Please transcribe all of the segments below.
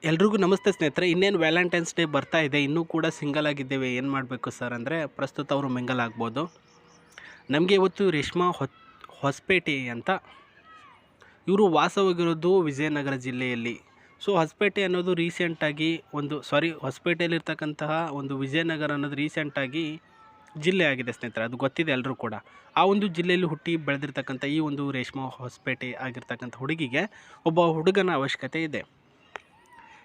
ಎಲ್ರಿಗೂ ನಮಸ್ತೆ ಸ್ನೇಹಿತರೆ. ಇನ್ನೇನು ವ್ಯಾಲೆಂಟೈನ್ಸ್ ಡೇ ಬರ್ತಾ ಇದೆ. ಇನ್ನೂ ಕೂಡ ಸಿಂಗಲ್ ಆಗಿದ್ದೇವೆ. ಏನು ಮಾಡಬೇಕು ಸರ್ ಅಂದರೆ, ಪ್ರಸ್ತುತ ಅವರು ಮಿಂಗಲ್ ಆಗ್ಬೋದು. ನಮಗೆ ಇವತ್ತು ರೇಷ್ಮಾ ಹೊಸಪೇಟೆ ಅಂತ ಇವರು ವಾಸವಾಗಿರೋದು ವಿಜಯನಗರ ಜಿಲ್ಲೆಯಲ್ಲಿ. ಸೊ ಹೊಸಪೇಟೆ ಅನ್ನೋದು ರೀಸೆಂಟಾಗಿ ಹೊಸಪೇಟೆಯಲ್ಲಿರ್ತಕ್ಕಂತಹ ಒಂದು ವಿಜಯನಗರ ಅನ್ನೋದು ರೀಸೆಂಟಾಗಿ ಜಿಲ್ಲೆ ಆಗಿದೆ ಸ್ನೇಹಿತರೆ. ಅದು ಗೊತ್ತಿದೆ ಎಲ್ಲರೂ ಕೂಡ. ಆ ಒಂದು ಜಿಲ್ಲೆಯಲ್ಲಿ ಹುಟ್ಟಿ ಬೆಳೆದಿರ್ತಕ್ಕಂಥ ಈ ಒಂದು ರೇಷ್ಮಾ ಹೊಸಪೇಟೆ ಆಗಿರ್ತಕ್ಕಂಥ ಹುಡುಗಿಗೆ ಒಬ್ಬ ಹುಡುಗನ ಅವಶ್ಯಕತೆ ಇದೆ.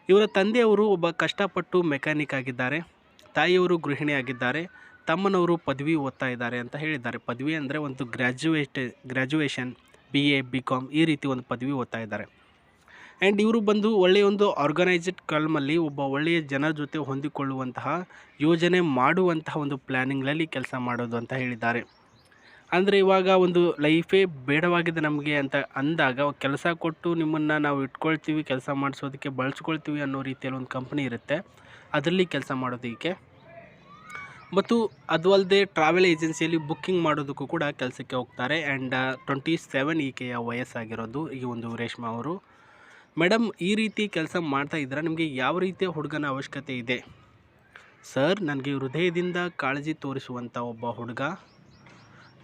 ಇವರ ತಂದೆಯವರು ಒಬ್ಬ ಕಷ್ಟಪಟ್ಟು ಮೆಕ್ಯಾನಿಕ್ ಆಗಿದ್ದಾರೆ. ತಾಯಿಯವರು ಗೃಹಿಣಿ ಆಗಿದ್ದಾರೆ. ತಮ್ಮನವರು ಪದವಿ ಓದ್ತಾ ಇದ್ದಾರೆ ಅಂತ ಹೇಳಿದ್ದಾರೆ. ಪದವಿ ಅಂದರೆ ಒಂದು ಗ್ರ್ಯಾಜುಯೇಷನ್ BA BCom ಈ ರೀತಿ ಒಂದು ಪದವಿ ಓದ್ತಾ ಇದ್ದಾರೆ. ಆ್ಯಂಡ್ ಇವರು ಬಂದು ಒಳ್ಳೆಯ ಒಂದು ಆರ್ಗನೈಸ್ಡ್ ಕಲ್ಮಲ್ಲಿ ಒಬ್ಬ ಒಳ್ಳೆಯ ಜನರ ಜೊತೆ ಹೊಂದಿಕೊಳ್ಳುವಂತಹ ಯೋಜನೆ ಮಾಡುವಂತಹ ಒಂದು ಪ್ಲ್ಯಾನಿಂಗ್ನಲ್ಲಿ ಕೆಲಸ ಮಾಡೋದು ಅಂತ ಹೇಳಿದ್ದಾರೆ. ಅಂದರೆ ಇವಾಗ ಒಂದು ಲೈಫೇ ಬೇಡವಾಗಿದೆ ನಮಗೆ ಅಂತ ಅಂದಾಗ ಕೆಲಸ ಕೊಟ್ಟು ನಿಮ್ಮನ್ನು ನಾವು ಇಟ್ಕೊಳ್ತೀವಿ, ಕೆಲಸ ಮಾಡಿಸೋದಕ್ಕೆ ಬಳಸ್ಕೊಳ್ತೀವಿ ಅನ್ನೋ ರೀತಿಯಲ್ಲಿ ಒಂದು ಕಂಪ್ನಿ ಇರುತ್ತೆ. ಅದರಲ್ಲಿ ಕೆಲಸ ಮಾಡೋದಕ್ಕೆ ಮತ್ತು ಅದು ಅಲ್ಲದೆ ಟ್ರಾವೆಲ್ ಏಜೆನ್ಸಿಯಲ್ಲಿ ಬುಕ್ಕಿಂಗ್ ಮಾಡೋದಕ್ಕೂ ಕೂಡ ಕೆಲಸಕ್ಕೆ ಹೋಗ್ತಾರೆ. ಆ್ಯಂಡ್ 27 ಈಕೆಯ ವಯಸ್ಸಾಗಿರೋದು ಈ ಒಂದು ರೇಷ್ಮಾ ಅವರು. ಮೇಡಮ್, ಈ ರೀತಿ ಕೆಲಸ ಮಾಡ್ತಾ ಇದ್ದೀರಾ, ನಿಮಗೆ ಯಾವ ರೀತಿಯ ಹುಡುಗನ ಅವಶ್ಯಕತೆ ಇದೆ? ಸರ್, ನನಗೆ ಹೃದಯದಿಂದ ಕಾಳಜಿ ತೋರಿಸುವಂಥ ಒಬ್ಬ ಹುಡುಗ,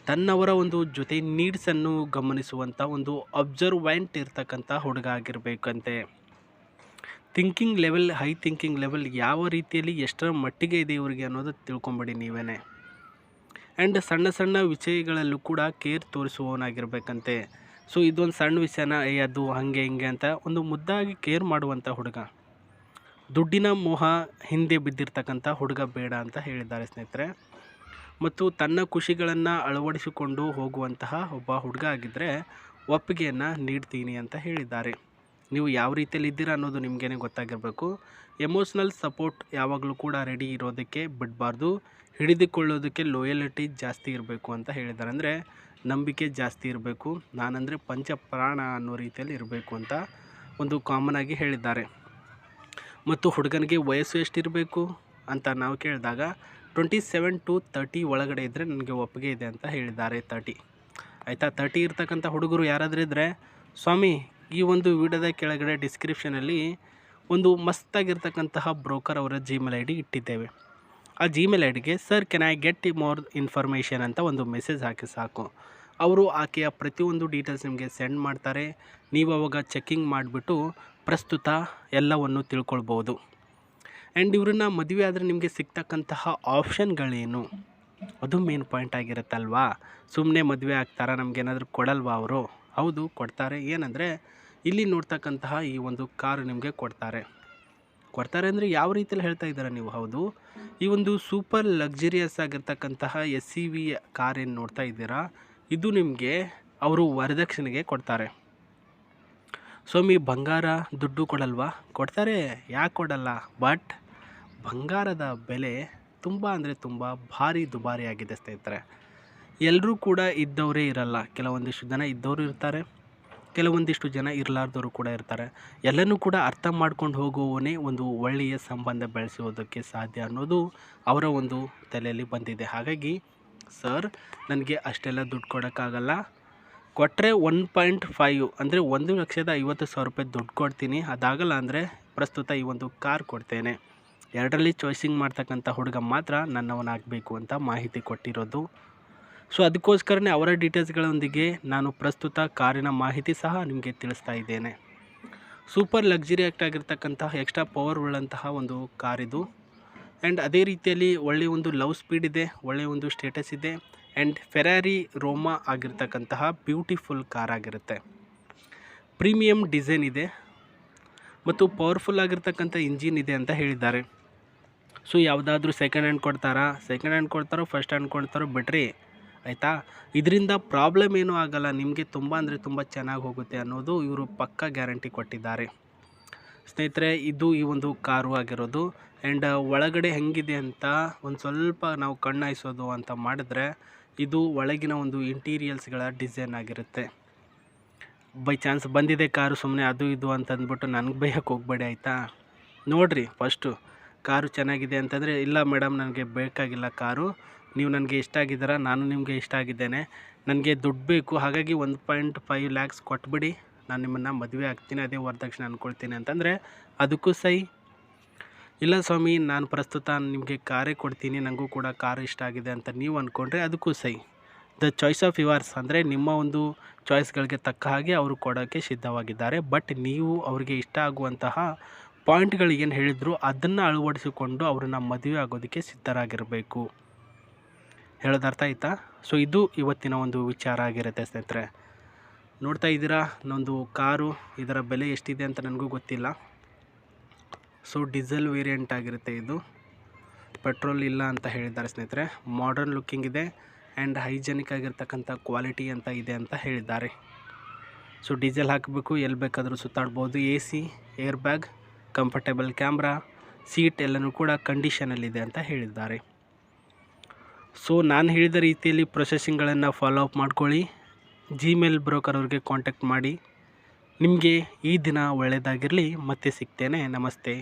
ತನ್ನವರ ಒಂದು ಜೊತೆ ನೀಡ್ಸನ್ನು ಗಮನಿಸುವಂಥ ಒಂದು ಅಬ್ಸರ್ವೆಂಟ್ ಇರ್ತಕ್ಕಂಥ ಹುಡುಗ ಆಗಿರಬೇಕಂತೆ. ಹೈ ಥಿಂಕಿಂಗ್ ಲೆವೆಲ್ ಯಾವ ರೀತಿಯಲ್ಲಿ ಎಷ್ಟರ ಮಟ್ಟಿಗೆ ಇದೆ ಇವರಿಗೆ ಅನ್ನೋದು ತಿಳ್ಕೊಂಬಿಡಿ ನೀವೇ. ಆ್ಯಂಡ್ ಸಣ್ಣ ಸಣ್ಣ ವಿಷಯಗಳಲ್ಲೂ ಕೂಡ ಕೇರ್ ತೋರಿಸುವವನಾಗಿರ್ಬೇಕಂತೆ. ಸೊ ಇದೊಂದು ಸಣ್ಣ ವಿಷಯನ ಅದು ಹಾಗೆ ಹಿಂಗೆ ಅಂತ ಒಂದು ಮುದ್ದಾಗಿ ಕೇರ್ ಮಾಡುವಂಥ ಹುಡುಗ. ದುಡ್ಡಿನ ಮೋಹ ಹಿಂದೆ ಬಿದ್ದಿರ್ತಕ್ಕಂಥ ಹುಡುಗ ಬೇಡ ಅಂತ ಹೇಳಿದ್ದಾರೆ ಸ್ನೇಹಿತರೆ. ಮತ್ತು ತನ್ನ ಖುಷಿಗಳನ್ನು ಅಳವಡಿಸಿಕೊಂಡು ಹೋಗುವಂತಹ ಒಬ್ಬ ಹುಡುಗ ಆಗಿದ್ದರೆ ಒಪ್ಪಿಗೆಯನ್ನು ನೀಡ್ತೀನಿ ಅಂತ ಹೇಳಿದ್ದಾರೆ. ನೀವು ಯಾವ ರೀತಿಯಲ್ಲಿ ಇದ್ದೀರಾ ಅನ್ನೋದು ನಿಮಗೇನೆ ಗೊತ್ತಾಗಿರಬೇಕು. ಎಮೋಷ್ನಲ್ ಸಪೋರ್ಟ್ ಯಾವಾಗಲೂ ಕೂಡ ರೆಡಿ ಇರೋದಕ್ಕೆ ಬಿಡಬಾರ್ದು. ಹಿಡಿದುಕೊಳ್ಳೋದಕ್ಕೆ ಲೋಯಲಿಟಿ ಜಾಸ್ತಿ ಇರಬೇಕು ಅಂತ ಹೇಳಿದ್ದಾರೆ. ಅಂದರೆ ನಂಬಿಕೆ ಜಾಸ್ತಿ ಇರಬೇಕು. ನಾನಂದರೆ ಪಂಚಪ್ರಾಣ ಅನ್ನೋ ರೀತಿಯಲ್ಲಿ ಇರಬೇಕು ಅಂತ ಒಂದು ಕಾಮನ್ ಆಗಿ ಹೇಳಿದ್ದಾರೆ. ಮತ್ತು ಹುಡುಗನಿಗೆ ವಯಸ್ಸು ಎಷ್ಟಿರಬೇಕು ಅಂತ ನಾವು ಕೇಳಿದಾಗ 27 to 30 ಒಳಗಡೆ ಇದ್ದರೆ ನನಗೆ ಒಪ್ಪಿಗೆ ಇದೆ ಅಂತ ಹೇಳಿದ್ದಾರೆ. 30 ಆಯಿತಾ. 30 ಇರ್ತಕ್ಕಂಥ ಹುಡುಗರು ಯಾರಾದರೂ ಇದ್ದರೆ, ಸ್ವಾಮಿ, ಈ ಒಂದು ವಿಡಿಯೋದ ಕೆಳಗಡೆ ಡಿಸ್ಕ್ರಿಪ್ಷನಲ್ಲಿ ಒಂದು ಮಸ್ತಾಗಿರ್ತಕ್ಕಂತಹ ಬ್ರೋಕರ್ ಅವರ Gmail ID ಇಟ್ಟಿದ್ದೇವೆ. ಆ Gmail IDಗೆ sir can I get more information ಅಂತ ಒಂದು ಮೆಸೇಜ್ ಹಾಕಿ ಸಾಕು. ಅವರು ಆಕೆಯ ಪ್ರತಿಯೊಂದು ಡೀಟೇಲ್ಸ್ ನಿಮಗೆ ಸೆಂಡ್ ಮಾಡ್ತಾರೆ. ನೀವು ಅವಾಗ ಚೆಕ್ಕಿಂಗ್ ಮಾಡಿಬಿಟ್ಟು ಪ್ರಸ್ತುತ ಎಲ್ಲವನ್ನು ತಿಳ್ಕೊಳ್ಬೋದು. ಆ್ಯಂಡ್ ಇವ್ರನ್ನ ಮದುವೆ ಆದರೆ ನಿಮಗೆ ಸಿಗ್ತಕ್ಕಂತಹ ಆಪ್ಷನ್ಗಳೇನು, ಅದು ಮೇನ್ ಪಾಯಿಂಟ್ ಆಗಿರುತ್ತಲ್ವಾ. ಸುಮ್ಮನೆ ಮದುವೆ ಆಗ್ತಾರಾ, ನಮಗೇನಾದರೂ ಕೊಡಲ್ವಾ ಅವರು? ಹೌದು, ಕೊಡ್ತಾರೆ. ಏನಂದರೆ ಇಲ್ಲಿ ನೋಡ್ತಕ್ಕಂತಹ ಈ ಒಂದು ಕಾರು ನಿಮಗೆ ಕೊಡ್ತಾರೆ ಅಂದರೆ ಯಾವ ರೀತಿಯಲ್ಲಿ ಹೇಳ್ತಾ ಇದ್ದಾರೆ ನೀವು? ಹೌದು, ಈ ಒಂದು ಸೂಪರ್ ಲಕ್ಸುರಿಯಸ್ ಆಗಿರ್ತಕ್ಕಂತಹ SUV ಕಾರ್ ಏನು ನೋಡ್ತಾ ಇದ್ದೀರಾ, ಇದು ನಿಮಗೆ ಅವರು ವರದಕ್ಷಿಣೆಗೆ ಕೊಡ್ತಾರೆ. ಸ್ವಾಮಿ, ಬಂಗಾರ ದುಡ್ಡು ಕೊಡಲ್ವಾ? ಕೊಡ್ತಾರೆ, ಯಾಕೆ ಕೊಡಲ್ಲ. ಬಟ್ ಬಂಗಾರದ ಬೆಲೆ ತುಂಬ ಅಂದರೆ ತುಂಬ ಭಾರಿ ದುಬಾರಿ ಆಗಿದೆ ಸ್ನೇಹಿತರೆ. ಎಲ್ಲರೂ ಕೂಡ ಇದ್ದವರೇ ಇರಲ್ಲ. ಕೆಲವೊಂದಿಷ್ಟು ಜನ ಇದ್ದವರು ಇರ್ತಾರೆ, ಕೆಲವೊಂದಿಷ್ಟು ಜನ ಇರಲಾರ್ದವರು ಕೂಡ ಇರ್ತಾರೆ. ಎಲ್ಲನೂ ಕೂಡ ಅರ್ಥ ಮಾಡ್ಕೊಂಡು ಹೋಗುವವನೇ ಒಂದು ಒಳ್ಳೆಯ ಸಂಬಂಧ ಬೆಳೆಸೋದಕ್ಕೆ ಸಾಧ್ಯ ಅನ್ನೋದು ಅವರ ಒಂದು ತಲೆಯಲ್ಲಿ ಬಂದಿದೆ. ಹಾಗಾಗಿ ಸರ್, ನನಗೆ ಅಷ್ಟೆಲ್ಲ ದುಡ್ಡು ಕೊಡೋಕ್ಕಾಗಲ್ಲ. ಕೊಟ್ಟರೆ 1.5 ಅಂದರೆ 1,50,000 ರೂಪಾಯಿ ದುಡ್ಡು ಕೊಡ್ತೀನಿ. ಅದಾಗಲ್ಲ ಅಂದರೆ ಪ್ರಸ್ತುತ ಈ ಒಂದು ಕಾರ್ ಕೊಡ್ತೇನೆ. ಎರಡರಲ್ಲಿ ಚಾಯ್ಸಿಂಗ್ ಮಾಡ್ತಕ್ಕಂಥ ಹುಡುಗ ಮಾತ್ರ ನನ್ನವನಾಗಬೇಕು ಅಂತ ಮಾಹಿತಿ ಕೊಟ್ಟಿರೋದು. ಸೊ ಅದಕ್ಕೋಸ್ಕರನೇ ಅವರ ಡೀಟೇಲ್ಸ್ಗಳೊಂದಿಗೆ ನಾನು ಪ್ರಸ್ತುತ ಕಾರಿನ ಮಾಹಿತಿ ಸಹ ನಿಮಗೆ ತಿಳಿಸ್ತಾ ಇದ್ದೇನೆ. ಸೂಪರ್ ಲಕ್ಸುರಿ ಆಗಿರ್ತಕ್ಕಂತಹ ಎಕ್ಸ್ಟ್ರಾ ಪವರ್ ಉಳ್ಳಂತಹ ಒಂದು ಕಾರಿದು. ಆ್ಯಂಡ್ ಅದೇ ರೀತಿಯಲ್ಲಿ ಒಳ್ಳೆಯ ಒಂದು ಲವ್ ಸ್ಪೀಡ್ ಇದೆ, ಒಳ್ಳೆಯ ಒಂದು ಸ್ಟೇಟಸ್ ಇದೆ. ಆ್ಯಂಡ್ ಫೆರಾರಿ ರೋಮಾ ಆಗಿರ್ತಕ್ಕಂತಹ ಬ್ಯೂಟಿಫುಲ್ ಕಾರ್ ಆಗಿರುತ್ತೆ. ಪ್ರೀಮಿಯಂ ಡಿಸೈನ್ ಇದೆ ಮತ್ತು ಪವರ್ಫುಲ್ ಆಗಿರ್ತಕ್ಕಂಥ ಇಂಜಿನ್ ಇದೆ ಅಂತ ಹೇಳಿದ್ದಾರೆ. ಸೊ ಯಾವುದಾದ್ರೂ ಸೆಕೆಂಡ್ ಹ್ಯಾಂಡ್ ಕೊಡ್ತಾರೋ ಫಸ್ಟ್ ಹ್ಯಾಂಡ್ ಕೊಡ್ತಾರೋ ಬಿಡ್ರಿ, ಆಯಿತಾ. ಇದರಿಂದ ಪ್ರಾಬ್ಲಮ್ ಏನೂ ಆಗಲ್ಲ, ನಿಮಗೆ ತುಂಬ ಅಂದರೆ ತುಂಬ ಚೆನ್ನಾಗಿ ಹೋಗುತ್ತೆ ಅನ್ನೋದು ಇವರು ಪಕ್ಕಾ ಗ್ಯಾರಂಟಿ ಕೊಟ್ಟಿದ್ದಾರೆ ಸ್ನೇಹಿತರೆ. ಇದು ಈ ಒಂದು ಕಾರು ಆಗಿರೋದು. ಆ್ಯಂಡ್ ಒಳಗಡೆ ಹೆಂಗಿದೆ ಅಂತ ಒಂದು ಸ್ವಲ್ಪ ನಾವು ಕಣ್ಣಾಯಿಸೋದು ಅಂತ ಮಾಡಿದ್ರೆ, ಇದು ಒಳಗಿನ ಒಂದು ಇಂಟೀರಿಯಲ್ಸ್ಗಳ ಡಿಸೈನ್ ಆಗಿರುತ್ತೆ. ಬೈ ಚಾನ್ಸ್ ಬಂದಿದೆ ಕಾರು ಸುಮ್ಮನೆ ಅದು ಇದು ಅಂತಂದ್ಬಿಟ್ಟು ನನಗೆ ಬೈಯಕ್ಕೆ ಹೋಗಬೇಡಿ, ಆಯಿತಾ. ನೋಡಿರಿ ಫಸ್ಟು ಕಾರು ಚೆನ್ನಾಗಿದೆ ಅಂತಂದರೆ, ಇಲ್ಲ ಮೇಡಮ್ ನನಗೆ ಬೇಕಾಗಿಲ್ಲ ಕಾರು, ನೀವು ನನಗೆ ಇಷ್ಟ ಆಗಿದ್ದೀರಾ, ನಾನು ನಿಮಗೆ ಇಷ್ಟ ಆಗಿದ್ದೇನೆ, ನನಗೆ ದುಡ್ಡು ಬೇಕು, ಹಾಗಾಗಿ 1.5 lakhs ಕೊಟ್ಬಿಡಿ, ನಾನು ನಿಮ್ಮನ್ನು ಮದುವೆ ಆಗ್ತೀನಿ, ಅದೇ ವರದಕ್ಷಿಣೆ ಅಂದ್ಕೊಳ್ತೀನಿ ಅಂತಂದರೆ ಅದಕ್ಕೂ ಸೈ. ಇಲ್ಲ ಸ್ವಾಮಿ, ನಾನು ಪ್ರಸ್ತುತ ನಿಮಗೆ ಕಾರೇ ಕೊಡ್ತೀನಿ, ನನಗೂ ಕೂಡ ಕಾರ್ ಇಷ್ಟ ಆಗಿದೆ ಅಂತ ನೀವು ಅಂದ್ಕೊಂಡ್ರೆ ಅದಕ್ಕೂ ಸೈ. ದ ಚಾಯ್ಸ್ ಆಫ್ ಯುವರ್ಸ್, ಅಂದರೆ ನಿಮ್ಮ ಒಂದು ಚಾಯ್ಸ್ಗಳಿಗೆ ತಕ್ಕ ಹಾಗೆ ಅವರು ಕೊಡೋಕ್ಕೆ ಸಿದ್ಧವಾಗಿದ್ದಾರೆ. ಬಟ್ ನೀವು ಅವರಿಗೆ ಇಷ್ಟ ಆಗುವಂತಹ ಪಾಯಿಂಟ್ಗಳು ಏನು ಹೇಳಿದ್ರು ಅದನ್ನು ಅಳವಡಿಸಿಕೊಂಡು ಅವ್ರನ್ನ ಮದುವೆ ಆಗೋದಕ್ಕೆ ಸಿದ್ಧರಾಗಿರಬೇಕು. ಹೇಳೋದು ಅರ್ಥ ಆಯ್ತಾ? ಸೊ ಇದು ಇವತ್ತಿನ ಒಂದು ವಿಚಾರ ಆಗಿರುತ್ತೆ ಸ್ನೇಹಿತರೆ. ನೋಡ್ತಾ ಇದ್ದೀರಾ ನನ್ನೊಂದು ಕಾರು, ಇದರ ಬೆಲೆ ಎಷ್ಟಿದೆ ಅಂತ ನನಗೂ ಗೊತ್ತಿಲ್ಲ. ಸೊ ಡೀಸೆಲ್ ವೇರಿಯಂಟ್ ಆಗಿರುತ್ತೆ ಇದು, ಪೆಟ್ರೋಲ್ ಇಲ್ಲ ಅಂತ ಹೇಳಿದ್ದಾರೆ ಸ್ನೇಹಿತರೆ. ಮಾಡರ್ನ್ ಲುಕ್ಕಿಂಗ್ ಇದೆ ಆ್ಯಂಡ್ ಹೈಜೆನಿಕ್ ಆಗಿರ್ತಕ್ಕಂಥ ಕ್ವಾಲಿಟಿ ಅಂತ ಇದೆ ಅಂತ ಹೇಳಿದ್ದಾರೆ. ಸೊ ಡೀಸೆಲ್ ಹಾಕಬೇಕು, ಎಲ್ಲಿ ಬೇಕಾದರೂ ಸುತ್ತಾಡ್ಬೋದು. AC, air bag, comfortable camera, seat ಎಲ್ಲನೂ ಕೂಡ ಕಂಡೀಷನಲ್ಲಿದೆ ಅಂತ ಹೇಳಿದ್ದಾರೆ. ಸೊ ನಾನು ಹೇಳಿದ ರೀತಿಯಲ್ಲಿ ಪ್ರೊಸೆಸಿಂಗ್ಗಳನ್ನು ಫಾಲೋ ಅಪ್ ಮಾಡ್ಕೊಳ್ಳಿ. ಜಿಮೇಲ್ ಬ್ರೋಕರ್ ಅವ್ರಿಗೆ ಕಾಂಟ್ಯಾಕ್ಟ್ ಮಾಡಿ. ನಿಮಗೆ ಈ ದಿನ ಒಳ್ಳೆಯದಾಗಿರಲಿ. ಮತ್ತೆ ಸಿಗ್ತೇನೆ. ನಮಸ್ತೆ.